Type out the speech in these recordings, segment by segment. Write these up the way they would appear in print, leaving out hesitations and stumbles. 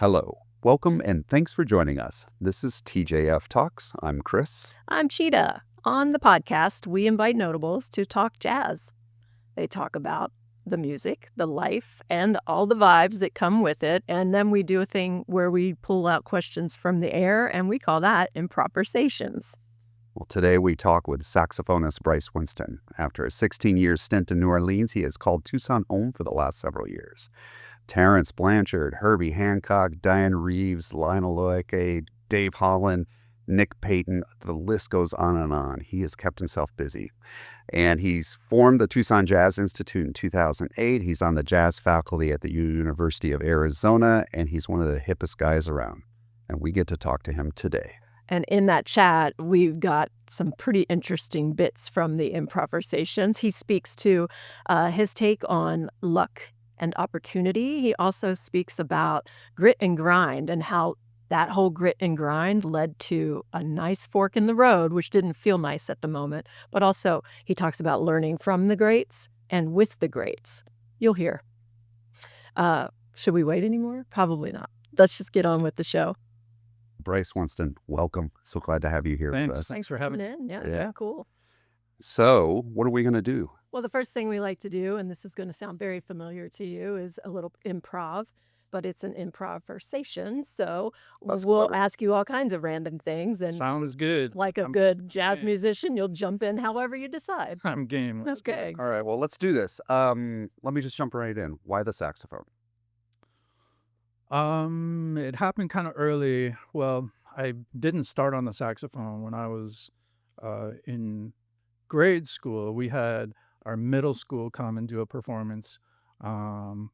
Hello, welcome, and thanks for joining us. This is TJF Talks. I'm Chris. I'm Cheetah. On the podcast, we invite notables to talk jazz. They talk about the music, the life, and all the vibes that come with it. And then we do a thing where we pull out questions from the air, and we call that improvisations. Well, today we talk with saxophonist Brice Winston. After a 16-year stint in New Orleans, he has called Tucson home for the last several years. Terrence Blanchard, Herbie Hancock, Diane Reeves, Lionel Loeke, Dave Holland, Nick Payton, the list goes on and on. He has kept himself busy. And he's formed the Tucson Jazz Institute in 2008. He's on the jazz faculty at the University of Arizona, and he's one of the hippest guys around. And we get to talk to him today. And in that chat, we've got some pretty interesting bits from the improvisations. He speaks to his take on luck and opportunity. He also speaks about grit and grind and how that whole grit and grind led to a nice fork in the road, which didn't feel nice at the moment. But also, he talks about learning from the greats and with the greats. You'll hear. Should we wait anymore? Probably not. Let's just get on with the show. Brice Winston, welcome. So glad to have you here with us. Thanks for having me in. Yeah, cool. So, what are we going to do? Well, the first thing we like to do, and this is going to sound very familiar to you, is a little improv, but it's an improvisation. So we'll ask you all kinds of random things. And sounds good. Like a good jazz musician, you'll jump in however you decide. I'm game. Okay. All right, well, let's do this. Let me just jump right in. Why the saxophone? It happened kind of early. Well, I didn't start on the saxophone when I was in grade school. We had our middle school come and do a performance at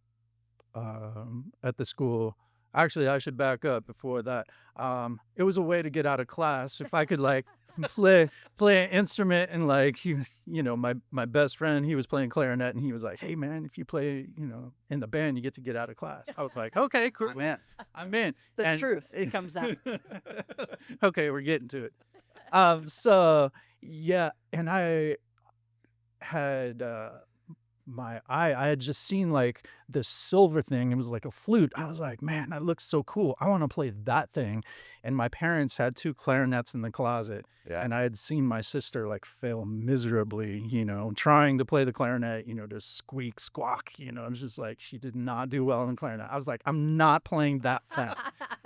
the school. Actually, I should back up before that. It was a way to get out of class. If I could like play an instrument, and like my best friend, he was playing clarinet, and he was like, "Hey man, if you play in the band, you get to get out of class." I was like, "Okay, cool, man, I'm in." The truth, it comes out. Okay, we're getting to it. So yeah, and I had I had just seen like this silver thing. It was like a flute. I was like, man, that looks so cool. I want to play that thing. And my parents had 2 clarinets in the closet. Yeah. And I had seen my sister like fail miserably, trying to play the clarinet, just squeak, squawk, it's just like she did not do well in clarinet. I was like, I'm not playing that fast.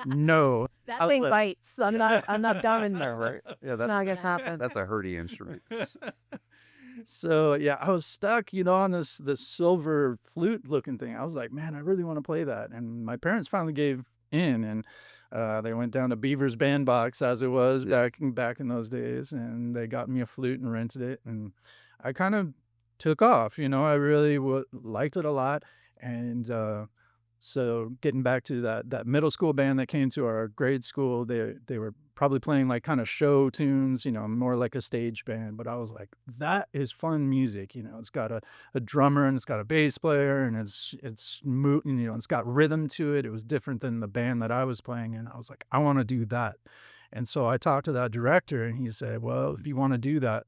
No. That thing bites. I'm not dumb in there, right? Yeah, I guess happens. that's a Hurdy instrument. So yeah, I was stuck, on this silver flute looking thing. I was like, man, I really want to play that. And my parents finally gave in, and they went down to Beaver's Bandbox, as it was back in those days, and they got me a flute and rented it, and I kind of took off. I really liked it a lot, and so getting back to that middle school band that came to our grade school, they were probably playing like kind of show tunes, more like a stage band. But I was like, that is fun music. It's got a drummer, and it's got a bass player, and it's it's got rhythm to it. It was different than the band that I was playing in. I was like, I want to do that. And so I talked to that director, and he said, well, if you want to do that,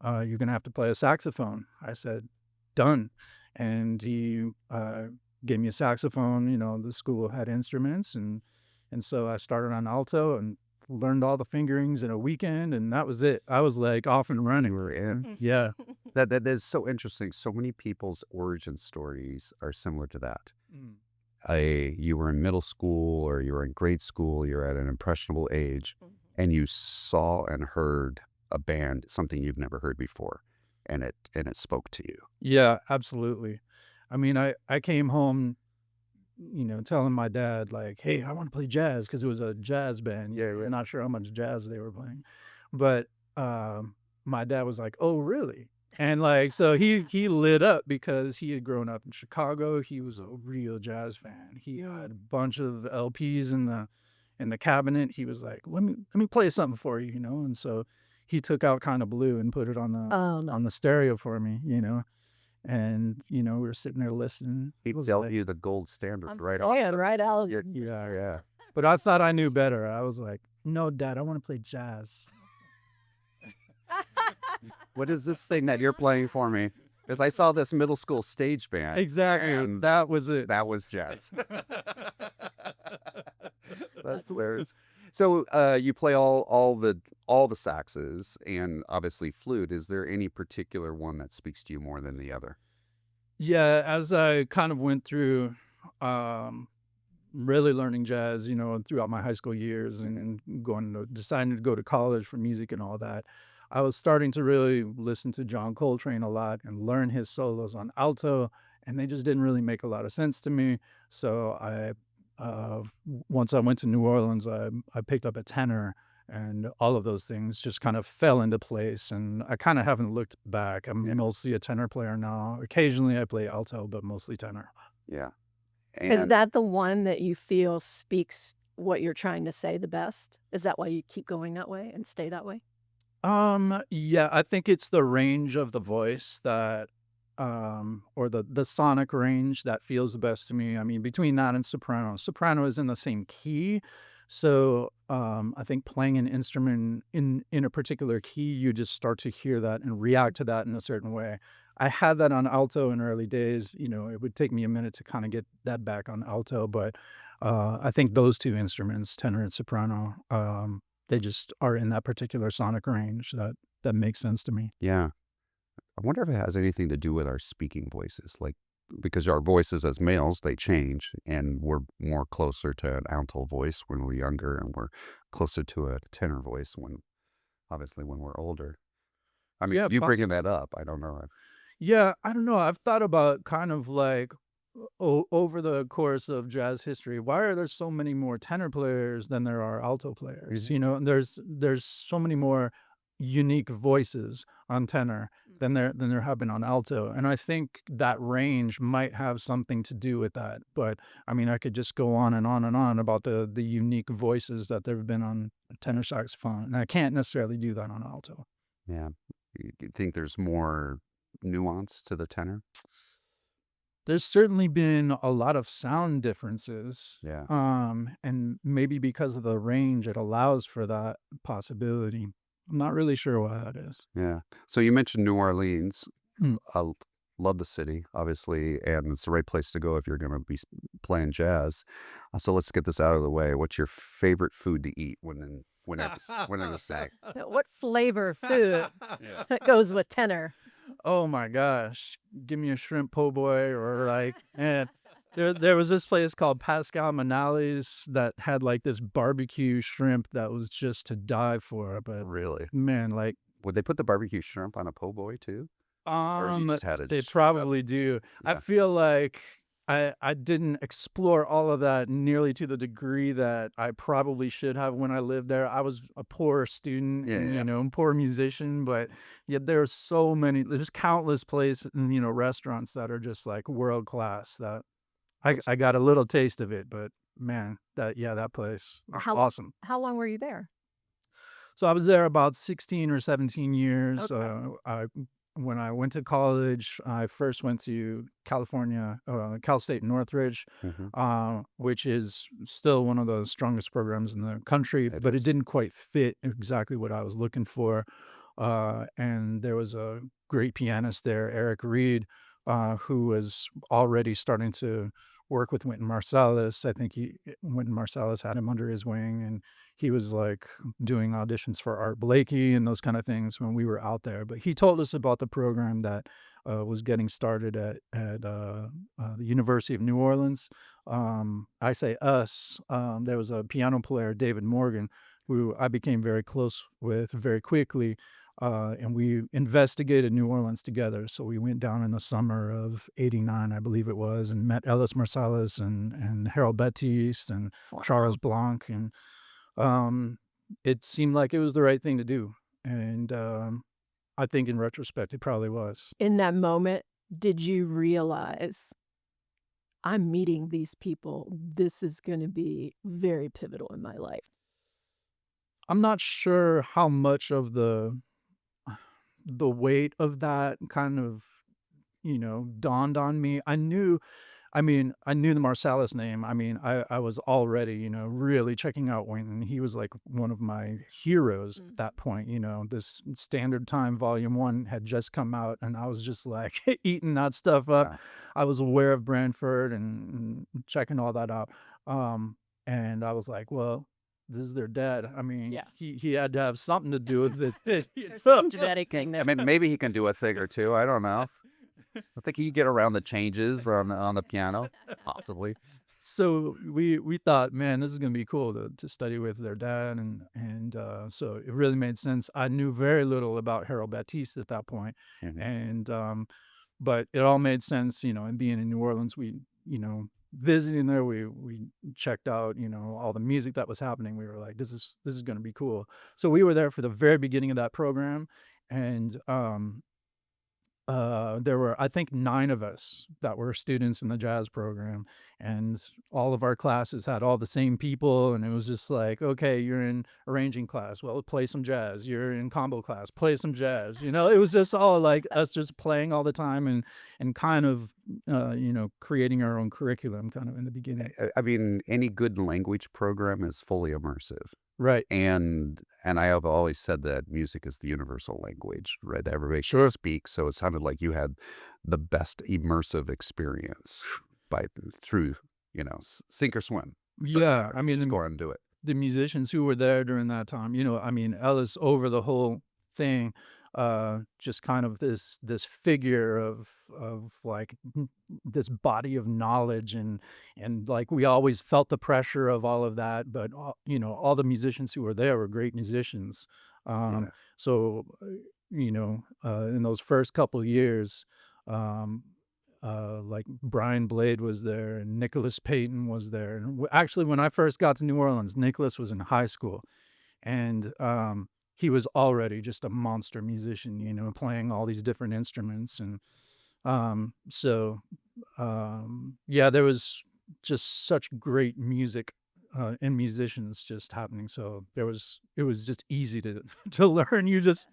you're going to have to play a saxophone. I said, done. And he gave me a saxophone. The school had instruments, and so I started on alto and learned all the fingerings in a weekend, and that was it. I was like off and running. We're in. Yeah. That is so interesting. So many people's origin stories are similar to that. You were in middle school, or you were in grade school, you're at an impressionable age, and you saw and heard a band, something you've never heard before, and it spoke to you. Yeah, absolutely. I mean, I came home, telling my dad, like, hey, I want to play jazz, because it was a jazz band. Yeah, we're not sure how much jazz they were playing. But my dad was like, oh, really? And like, so he lit up, because he had grown up in Chicago. He was a real jazz fan. He had a bunch of LPs in the cabinet. He was like, let me play something for you, And so he took out Kind of Blue and put it on the stereo for me, And, we were sitting there listening. He dealt you the gold standard right off. Yeah, right out. Yeah. But I thought I knew better. I was like, no, Dad, I want to play jazz. What is this thing that you're playing for me? Because I saw this middle school stage band, Exactly. and That was it. that was jazz. That's hilarious. So, you play all the saxes and obviously flute. Is there any particular one that speaks to you more than the other? Yeah, as I kind of went through, um, really learning jazz, throughout my high school years and deciding to go to college for music and all that, I was starting to really listen to John Coltrane a lot and learn his solos on alto, and they just didn't really make a lot of sense to me. So once I went to New Orleans, I picked up a tenor, and all of those things just kind of fell into place. And I kind of haven't looked back. I'm Yeah. mostly a tenor player now. Occasionally I play alto, but mostly tenor. Yeah. Is And that the one that you feel speaks what you're trying to say the best? Is that why you keep going that way and stay that way? Yeah, I think it's the range of the voice that, or the sonic range that feels the best to me. I mean, between that and soprano. Soprano is in the same key, so, I think playing an instrument in a particular key, you just start to hear that and react to that in a certain way. I had that on alto in early days. It would take me a minute to kinda get that back on alto, but, I think those 2 instruments, tenor and soprano, they just are in that particular sonic range that makes sense to me. yeah, I wonder if it has anything to do with our speaking voices, like because our voices as males, they change, and we're more closer to an alto voice when we're younger, and we're closer to a tenor voice obviously when we're older. I mean, Yeah, you bringing possibly. that up, I don't know. Yeah, I don't know. I've thought about kind of like over the course of jazz history, why are there so many more tenor players than there are alto players? Mhm. And there's so many more unique voices on tenor than there have been on alto. And I think that range might have something to do with that. But I mean, I could just go on and on and on about the unique voices that there have been on tenor saxophone. And I can't necessarily do that on alto. Yeah. You think there's more nuance to the tenor? There's certainly been a lot of sound differences, Yeah. and maybe because of the range, it allows for that possibility. I'm not really sure why that is. Yeah. So you mentioned New Orleans. Mm. Love the city, obviously, and it's the right place to go if you're gonna be playing jazz. So let's get this out of the way. What's your favorite food to eat whenever say? What flavor food Yeah. goes with tenor? Oh my gosh, give me a shrimp po' boy or there was this place called Pascal Manali's that had like this barbecue shrimp that was just to die for. But Really? man, like Would they put the barbecue shrimp on a po' boy too? Or you just had it They just straight up? probably do. I Yeah. feel like I didn't explore all of that nearly to the degree that I probably should have when I lived there. I was a poor student Yeah, and, yeah. poor musician, but yet there's countless places and, restaurants that are just like world class that I got a little taste of it, but man, that place was How awesome. how long were you there? So I was there about 16 or 17 years. Okay. When I went to college, I first went to California, Cal State Northridge, Mhm. which is still one of the strongest programs in the country, It but it is. didn't quite fit exactly what I was looking for. And there was a great pianist there, Eric Reed, who was already starting to work with Wynton Marsalis. I think Wynton Marsalis had him under his wing, and he was like doing auditions for Art Blakey and those kind of things when we were out there. But he told us about the program that was getting started at the University of New Orleans. I say us. There was a piano player, David Morgan, who I became very close with very quickly. And we investigated New Orleans together. So we went down in the summer of '89, I believe it was, and met Ellis Marsalis and Harold Baptiste and Wow. Charles Blanc. And um, it seemed like it was the right thing to do, and, I think in retrospect, it probably was. In that moment, did you realize, "I'm meeting these people. This is gonna be very pivotal in my life." I'm not sure how much of the weight of that kind of, dawned on me. I mean, I knew the Marsalis name. I mean, I was already, really checking out Wynton. He was like one of my heroes at that point. This Standard Time Volume 1 had just come out, and I was just like eating that stuff up. Yeah. I was aware of Branford and checking all that out. And I was like, well, this is their dad. I mean, Yeah. he had to have something to do with it. There's some genetic thing there. I mean, maybe he can do a thing or two. I don't know. I think he can get around the changes on the piano, possibly. So we thought, man, this is gonna be cool to study with their dad, and so it really made sense. I knew very little about Harold Batiste at that point, Mhm. and but it all made sense, and being in New Orleans, visiting there, we checked out, all the music that was happening. We were like, this is gonna be cool. So we were there for the very beginning of that program, and there were, I think, 9 of us that were students in the jazz program, and all of our classes had all the same people, and it was just like, okay, you're in arranging class, well, play some jazz. You're in combo class, play some jazz. It was just all like us just playing all the time and kind of, creating our own curriculum kind of in the beginning. I mean, any good language program is fully immersive. Right. And I have always said that music is the universal language, right? That everybody Sure. can speak. So it sounded like you had the best immersive experience through, sink or swim. Yeah. I mean, Just go on and do it. the musicians who were there during that time, I mean, Ellis over the whole thing, just kind of this figure of like this body of knowledge, and like we always felt the pressure of all of that, but all the musicians who were there were great musicians. Yeah. So in those first couple of years, um, like Brian Blade was there and Nicholas Payton was there. And actually, when I first got to New Orleans, Nicholas was in high school, and he was already just a monster musician, playing all these different instruments. And so, yeah, there was just such great music and musicians just happening. So it was just easy to to learn. You just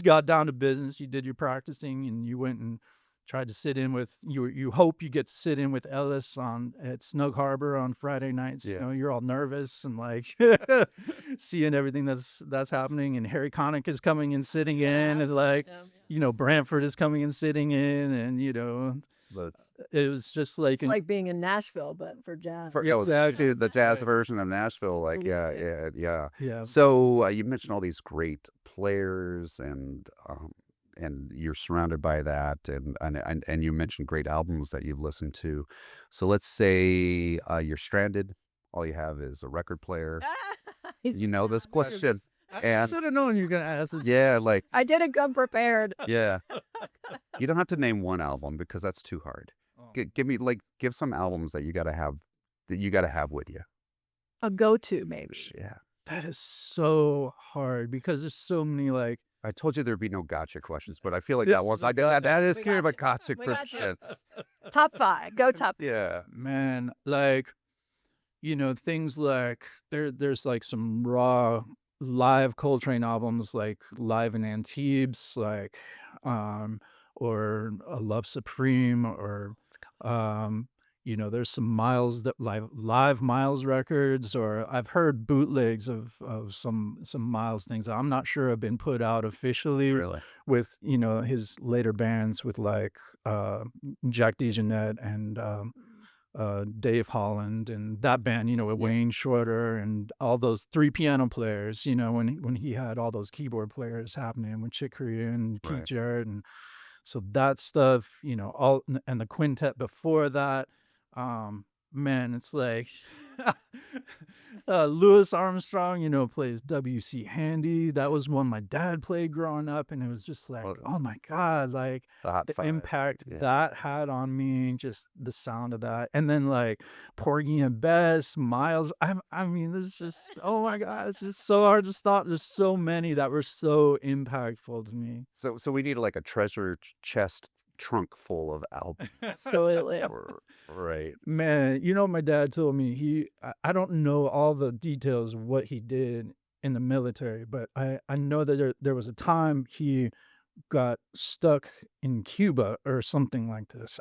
got down to business. You did your practicing, and you went and tried to sit in with you hope you get to sit in with Ellis at Snug Harbor on Friday nights. Yeah. You're all nervous and like seeing everything that's happening, and Harry Connick is coming and sitting in, and like Branford is coming and sitting in, and That's it was just like It's like being in Nashville, but for jazz. exactly the jazz Right. version of Nashville. Like, yeah, Absolutely. yeah, yeah. Yeah. So you mentioned all these great players, and you're surrounded by that, and you mentioned great albums that you've listened to. So let's say you're stranded. All you have is a record player. He's You know this question, I and should have known you were gonna ask this. yeah, like I didn't come prepared. yeah. You don't have to name one album because that's too hard. Oh. Give some albums that you gotta have with you. A go-to, maybe. Yeah. That is so hard because there's so many like I told you there'd be no gotcha questions, but I feel like This that was is a that is We kind of a got you. gotcha We got you. question. Top 5. Go top. Yeah. man, like things like there's like some raw live Coltrane albums, like Live in Antibes, like um or a Love Supreme, or there's some Miles, that live Miles records, or I've heard bootlegs of some Miles things. I'm not sure have been put out officially Really. with his later bands with like Jack DeJohnette and Dave Holland and that band, with Yeah. Wayne Shorter and all those 3 piano players, when he had all those keyboard players happening with Chick Corea and Keith Right. Jarrett. And so that stuff, all, and the quintet before that, man, it's like Louis Armstrong, plays W.C. Handy. That was one my dad played growing up, and it was just like, Well, oh my God, like The Hot the Five. impact Yeah. that had on me, just the sound of that. And then like Porgy and Bess, Miles. I mean, there's just, oh my God, it's just so hard to stop. There's so many that were so impactful to me. So we need like a treasure chest trunk full of albums. Absolutely. Right. Man, my dad told me I don't know all the details of what he did in the military, but I know that there was a time he got stuck in Cuba or something like this.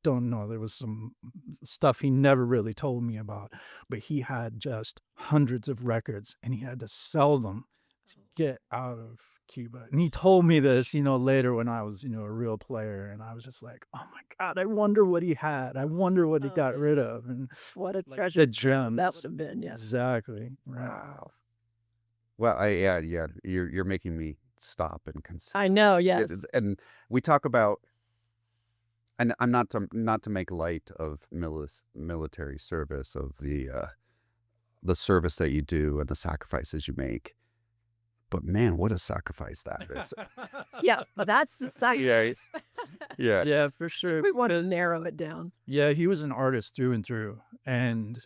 don't know. There was some stuff he never really told me about, but he had just hundreds of records and he had to sell them to get out of Cuba. And he told me this, later when I was, a real player. And I was just like, oh my God, I wonder what he had. I wonder what he got rid of. And What a like treasure the that gems. would have been, yes. Exactly. Right. Wow. Well, yeah, you're making me stop and consider. I know, yes. And we talk about, and I'm not to make light of military service, of the service that you do and the sacrifices you make. But man, what a sacrifice that is. Yeah, but that's the site. Yeah. Yeah, for sure. We want to narrow it down. Yeah, he was an artist through and through. And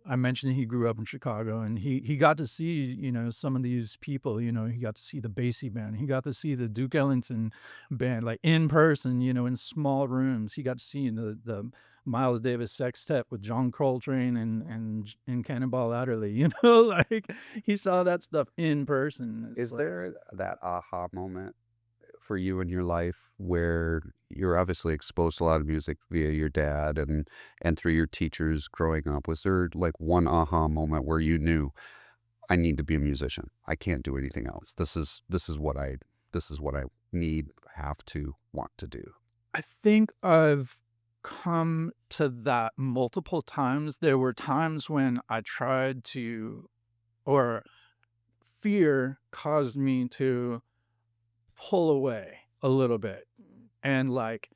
I mentioned he grew up in Chicago, and he got to see, some of these people. He got to see the Basie band. He got to see the Duke Ellington band, like in person, in small rooms. He got to see the Miles Davis sextet with John Coltrane and Cannonball Adderley. Like he saw that stuff in person. Is there that aha moment for you in your life where you're obviously exposed to a lot of music via your dad and through your teachers growing up? Was there like one aha moment where you knew, I need to be a musician. I can't do anything else. This is what I need, have to, want to do. I think I've come to that multiple times. There were times when I tried to, or fear caused me to pull away a little bit. And like,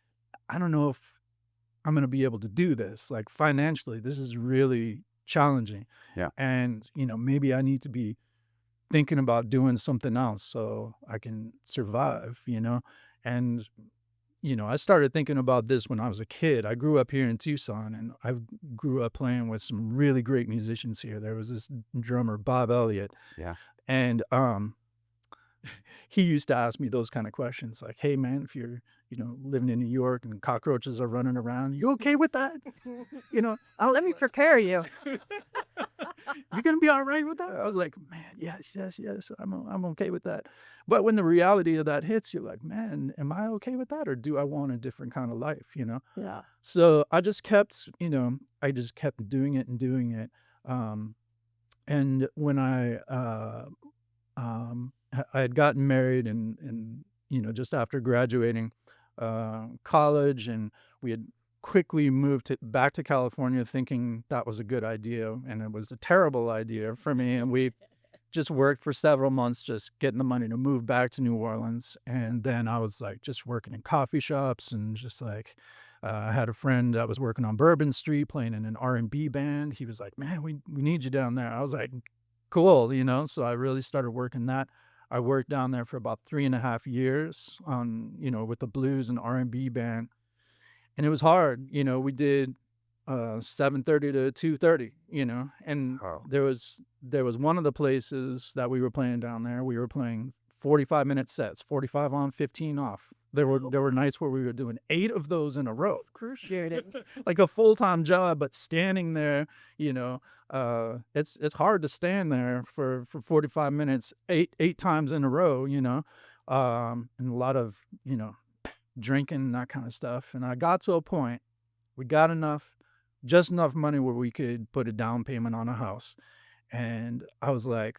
I don't know if I'm going to be able to do this. Like financially, this is really challenging. Yeah. And, maybe I need to be thinking about doing something else so I can survive, And, I started thinking about this when I was a kid. I grew up here in Tucson, and I grew up playing with some really great musicians here. There was this drummer, Bob Elliott. Yeah. And he used to ask me those kind of questions like, hey, man, if you're, living in New York and cockroaches are running around, you okay with that? Oh, let me prepare you. You're going to be all right with that? I was like, man, yes, I'm okay with that. But when the reality of that hits, you're like, man, am I okay with that? Or do I want a different kind of life, Yeah. So I just kept, doing it and doing it. And when I had gotten married and just after graduating college, and we had quickly moved back to California thinking that was a good idea, and it was a terrible idea for me. And we just worked for several months just getting the money to move back to New Orleans. And then I was like just working in coffee shops and just like I had a friend that was working on Bourbon Street playing in an R&B band. He was like, man, we need you down there. I was like, cool, so I really started working that. I worked down there for about 3.5 years on, with the blues and R&B band. And it was hard. We did 7:30 to 2:30, and Oh. there was one of the places that we were playing down there. We were playing 45-minute sets, 45 on, 15 off. There were nights where we were doing 8 of those in a row. Excruciating. Like a full-time job, but standing there, it's hard to stand there for 45 minutes, eight times in a row, and a lot of, drinking and that kind of stuff. And I got to a point, we got just enough money where we could put a down payment on a house. And I was like,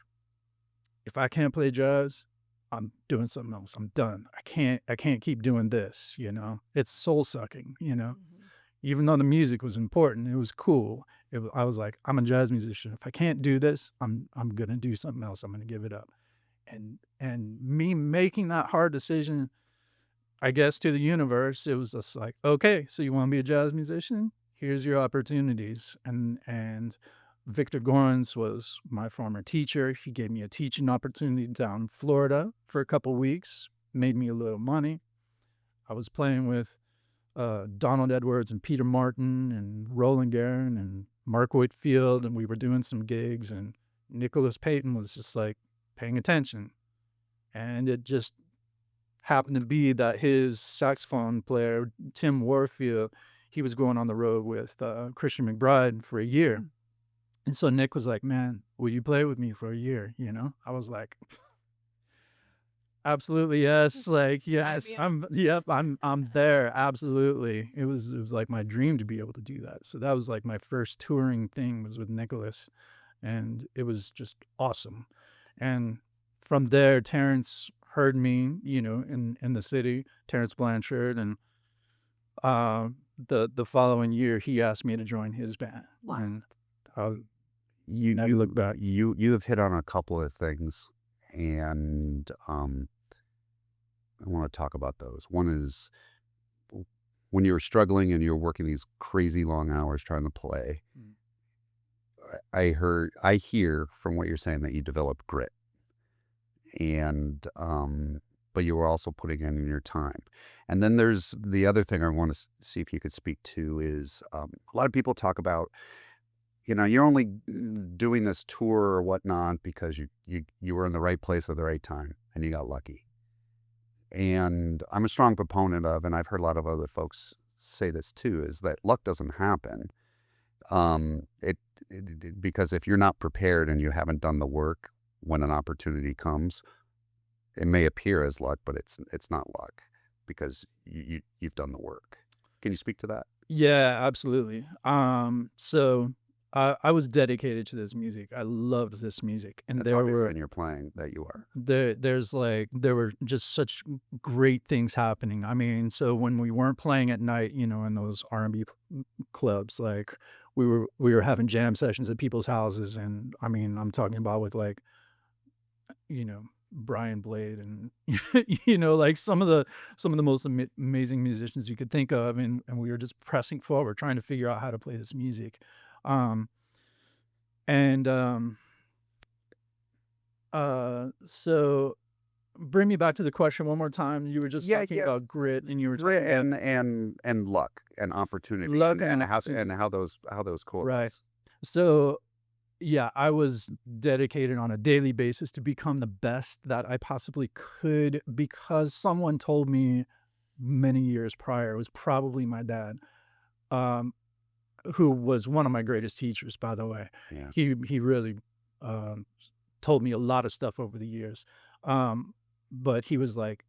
if I can't play jazz, I'm doing something else. I'm done. I can't keep doing this, It's soul sucking, Even though the music was important, it was cool. I was like, I'm a jazz musician. If I can't do this, I'm going to do something else. I'm going to give it up. And me making that hard decision, I guess, to the universe, it was just like, okay, so you want to be a jazz musician? Here's your opportunities. And Victor Gorens was my former teacher. He gave me a teaching opportunity down in Florida for a couple weeks, made me a little money. I was playing with Donald Edwards and Peter Martin and Roland Guerin and Mark Whitfield, and we were doing some gigs, and Nicholas Payton was just like paying attention. And it just happened to be that his saxophone player, Tim Warfield, he was going on the road with Christian McBride for a year. And so Nick was like, man, will you play with me for a year? I was like, Absolutely, yes. Like, Sign yes, me up. I'm there. Absolutely. It was like my dream to be able to do that. So that was like my first touring thing was with Nicholas, and it was just awesome. And from there, Terrence heard me, in the city, Terrence Blanchard, and the following year he asked me to join his band. Wow. And You never looked back. you have hit on a couple of things, and I want to talk about those. One is when you were struggling and you were working these crazy long hours trying to play. Mm. I hear from what you're saying that you developed grit, and but you were also putting in your time. And then there's the other thing I want to see if you could speak to is a lot of people talk about, you're only doing this tour or whatnot because you were in the right place at the right time and you got lucky. And I'm a strong proponent of, and I've heard a lot of other folks say this too, is that luck doesn't happen. Because if you're not prepared and you haven't done the work when an opportunity comes, it may appear as luck, but it's not luck because you've done the work. Can you speak to that? Yeah, absolutely. So I was dedicated to this music. I loved this music, and That's obvious when you're playing that you are. there were just such great things happening. I mean, so when we weren't playing at night, in those R&B clubs, like we were having jam sessions at people's houses, and I mean, I'm talking about with like, Brian Blade and like some of the most amazing musicians you could think of, and we were just pressing forward trying to figure out how to play this music. Um and so bring me back to the question one more time. You were just Yeah, talking yeah. about grit, and you were Grit talking about and luck and opportunity luck and and how opportunity. how those Right. correlates. So yeah, I was dedicated on a daily basis to become the best that I possibly could because someone told me many years prior, it was probably my dad, um, who was one of my greatest teachers, by the way. Yeah. He really um, told me a lot of stuff over the years. Um, but he was like,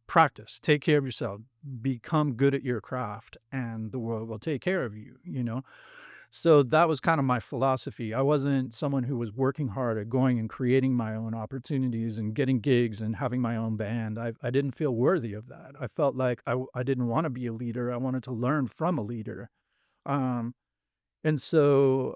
practice, take care of yourself, become good at your craft, and the world will take care of you. So that was kind of my philosophy. I wasn't someone who was working hard at going and creating my own opportunities and getting gigs and having my own band. I didn't feel worthy of that. I felt like I didn't want to be a leader. I wanted to learn from a leader. Um, and so,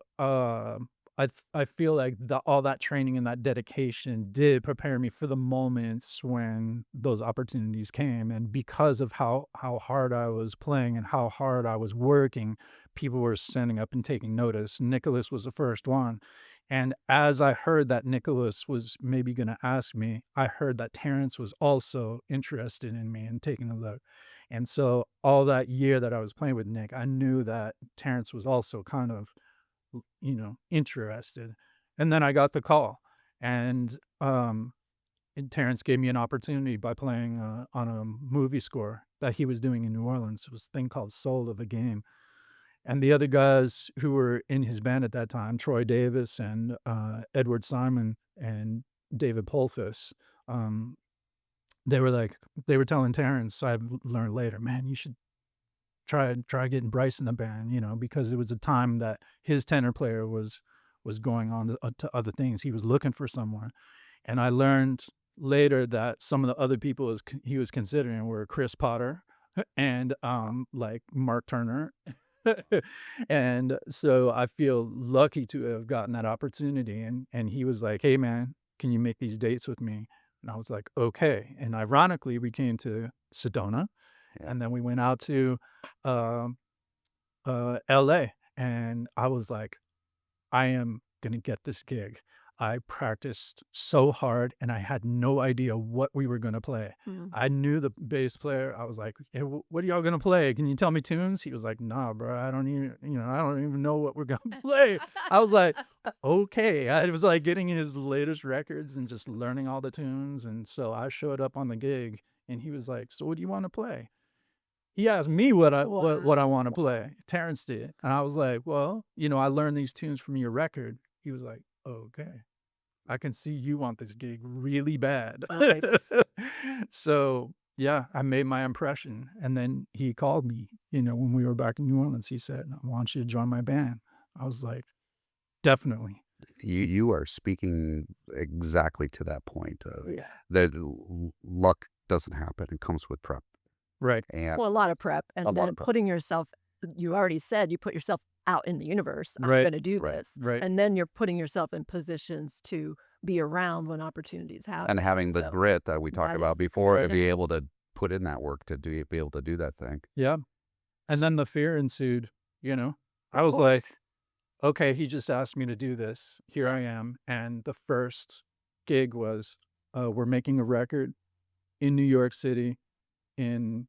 I feel like all that training and that dedication did prepare me for the moments when those opportunities came, and because of how hard I was playing and how hard I was working, people were standing up and taking notice. Nicholas was the first one, and as I heard that Nicholas was maybe gonna ask me, I heard that Terrence was also interested in me and taking a look. And so all that year that I was playing with Nick, I knew that Terrence was also kind of, interested. And then I got the call, and and Terrence gave me an opportunity by playing on a movie score that he was doing in New Orleans. It was a thing called Soul of the Game. And the other guys who were in his band at that time, Troy Davis and Edward Simon and David Polfus, um, they were like, they were telling Terrence, I've learned later, man, you should try getting Brice in the band, because it was a time that his tenor player was going on to other things. He was looking for someone, and I learned later that some of the other people he was considering were Chris Potter and like Mark Turner. And so I feel lucky to have gotten that opportunity. And he was like, "Hey man, can you make these dates with me?" And I was like, "Okay." And ironically, we came to Sedona, Yeah. and then we went out to um, LA, and I was like, I am gonna get this gig. I practiced so hard, and I had no idea what we were gonna play. Mm. I knew the bass player. I was like, "Hey, what are y'all gonna play? Can you tell me tunes?" He was like, "Nah, bro, I don't even know what we're gonna play." I was like, "Okay." I was like getting his latest records and just learning all the tunes, and so I showed up on the gig, and he was like, "So what do you want to play?" He asked me what I Wow. wanna play. Terrence did, and I was like, "Well, I learned these tunes from your record." He was like, "Okay. I can see you want this gig really bad." Nice. So, yeah, I made my impression, and then he called me, when we were back in New Orleans. He said, "I want you to join my band." I was like, "Definitely." You are speaking exactly to that point of Yeah. that luck doesn't happen. It comes with prep. Right. And Well, a lot of prep, a and lot then of prep. putting yourself you already said you put yourself out in the universe, "I'm Right. gonna do Right. this," Right. and then you're putting yourself in positions to be around when opportunities And happen, having the so grit that we talked that about is before to Right. be able to put in that work to be able to do that thing. Yeah. And S- then the fear ensued, you know? I of was like, course. "Okay, he just asked me to do this. Here I am." And the first gig was, we're making a record in New York City in,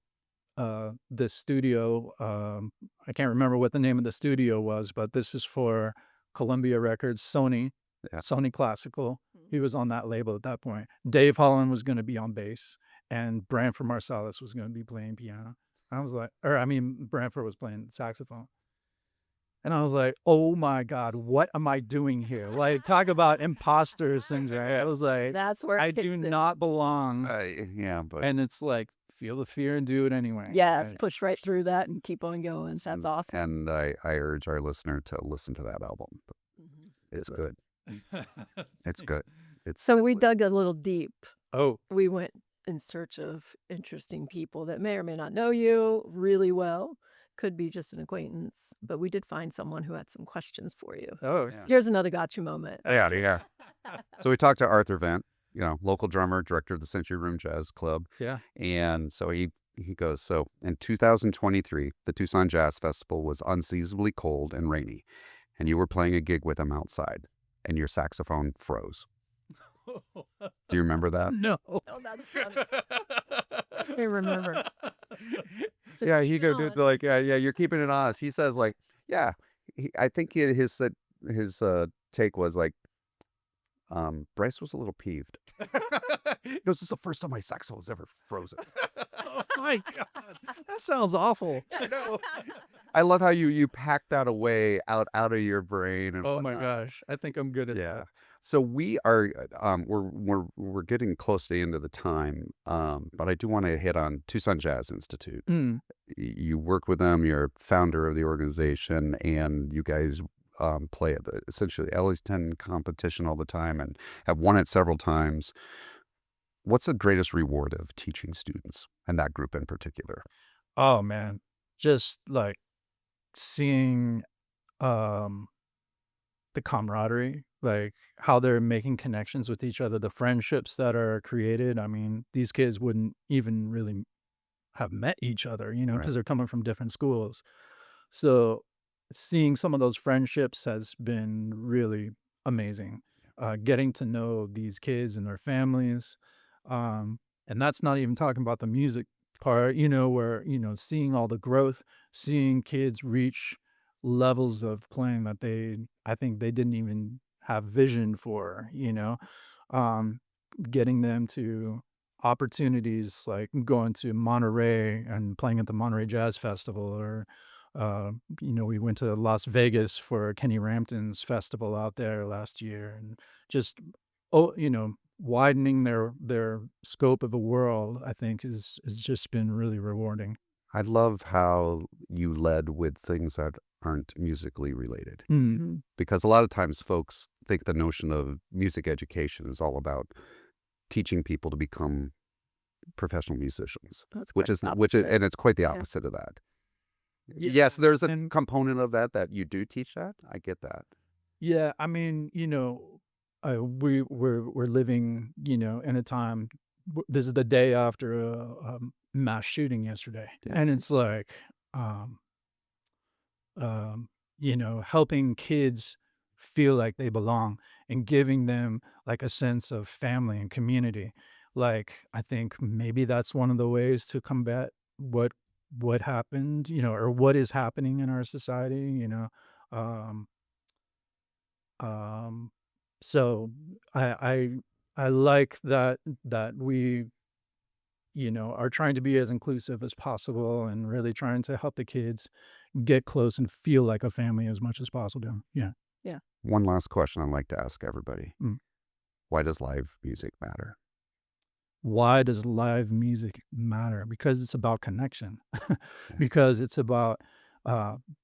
this studio. I can't remember what the name of the studio was, but this is for Columbia Records, Yeah. Sony Classical. He was on that label at that point. Dave Holland was gonna be on bass, and Branford Marsalis was gonna be playing piano. I was like, Branford was playing saxophone. And I was like, "Oh my god, what am I doing here?" Like, talk about imposter syndrome. I was like, That's where it "I do kicks in. not belong." Yeah, but And it's like, feel the fear and do it anyway. Yes, push right through that and keep on going, that's and, awesome. and I urge our listener to listen to that album. Mhm. It's good. It's good. It's So we dug a little deep. Oh, We went in search of interesting people that may or may not know you really well, could be just an acquaintance, but we did find someone who had some questions for you. oh, yeah. Here's another got you moment. Yeah. So we talked to Arthur Vent, local drummer, director of the Century Room Jazz Club. yeah. And so he goes, so in 2023, the Tucson Jazz Festival was unseasonably cold and rainy, and you were playing a gig with him outside, and your saxophone froze. Do you remember that? No. Oh, that's funny. I remember. Just Yeah, keep he it go on. like, yeah, you're keeping it honest. He says like, yeah, I think his take was like, Brice was a little peeved. He goes, "This is the first time my saxophone was ever frozen." Oh my god. That sounds awful. I know. I love how you pack that away out of your brain and Oh my whatnot. gosh. I think I'm good at Yeah. that. So we are we're getting close to the end of the time, but I do want to hit on Tucson Jazz Institute. Mm. You work with them. You're founder of the organization, and you guys play at the essentially Ellington competition all the time, and have won it several times. What's the greatest reward of teaching students, and that group in particular? Oh man. Just like seeing um the camaraderie, like how they're making connections with each other, the friendships that are created. I mean, these kids wouldn't even really have met each other, Right. because they're coming from different schools. So seeing some of those friendships has been really amazing. Getting to know these kids and their families. Um, and that's not even talking about the music part, where, seeing all the growth, seeing kids reach levels of playing that I think they didn't even have vision for, getting them to opportunities like going to Monterey and playing at the Monterey Jazz Festival, or we went to Las Vegas for Kenny Rampton's festival out there last year, and just widening their scope of the world, I think is just been really rewarding. I love how you led with things that aren't musically related, Mm. Mhm. because a lot of times folks think the notion of music education is all about teaching people to become professional musicians, That's which quite is the and it's quite the Yeah. opposite of that. Yeah, Yes, there's a and component of that you do teach that. I get that. yeah, I mean, we're living, in a time. This is the day after a mass shooting yesterday, Yeah. and it's like, um, helping kids feel like they belong and giving them like a sense of family and community. Like, I think maybe that's one of the ways to combat what happened, or what is happening in our society. Um, um, so I like that we, are trying to be as inclusive as possible and really trying to help the kids get close and feel like a family as much as possible. Yeah. Yeah. One last question I'd like to ask everybody. Mm. Why does live music matter? why does live music matter? Because it's about connection, because it's about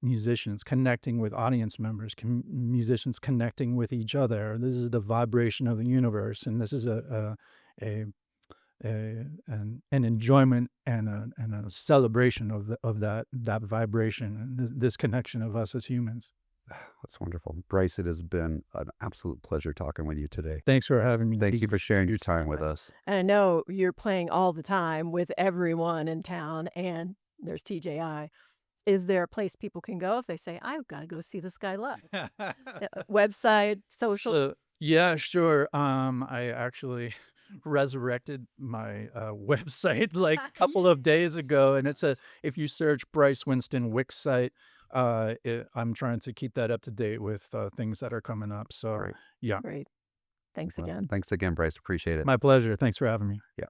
musicians connecting with audience members, musicians connecting with each other. This is the vibration of the universe, and this is a an enjoyment and a celebration of that vibration and this connection of us as humans. That's wonderful. Brice, it has been an absolute pleasure talking with you today. Thanks for having me. Thank you for sharing your time with us. And I know you're playing all the time with everyone in town, and there's TJI. Is there a place people can go if they say, "I've gotta go see this guy live"? Website, social? So, yeah, sure. I actually resurrected my website like a couple of days ago, and it's if you search Brice Winston Wix site, I'm trying to keep that up to date with things that are coming up. So, Great. yeah, Great. Thanks Well, again. thanks again, Brice. Appreciate it. my pleasure. Thanks for having me. Yeah.